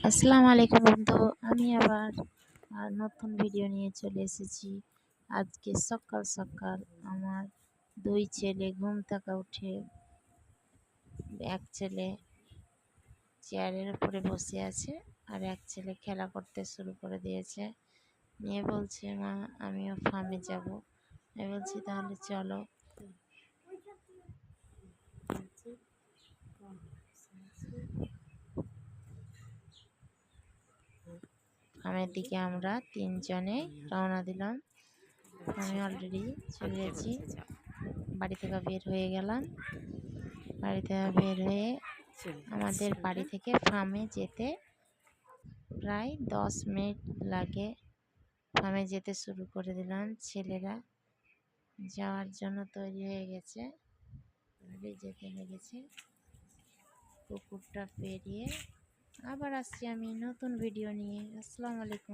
আসসালামু আলাইকুম বন্ধু, আমি আবার নতুন ভিডিও নিয়ে চলে এসেছি। আজকে সকাল সকাল আমার দুই ছেলে ঘুম থেকে উঠে, এক ছেলে চেয়ারের উপরে বসে আছে আর এক ছেলে খেলা করতে শুরু করে দিয়েছে। নিয়ে বলছে, মা আমিও ফার্মে যাব। আমি বলছি তাহলে চলো। ফার্মের দিকে আমরা তিনজনে রওনা দিলাম। আমি অলরেডি চলে গেছি, বাড়ি থেকে বের হয়ে গেলাম। বাড়ি থেকে বের হয়ে আমাদের বাড়ি থেকে ফার্মে যেতে প্রায় 10 মিনিট লাগে। ফার্মে যেতে শুরু করে দিলাম। ছেলেরা যাওয়ার জন্য তৈরি হয়ে গেছে, যেতে লেগেছে। পুকুরটা পেরিয়ে আবার আসছি আমি নতুন ভিডিও নিয়ে। আসসালামু আলাইকুম।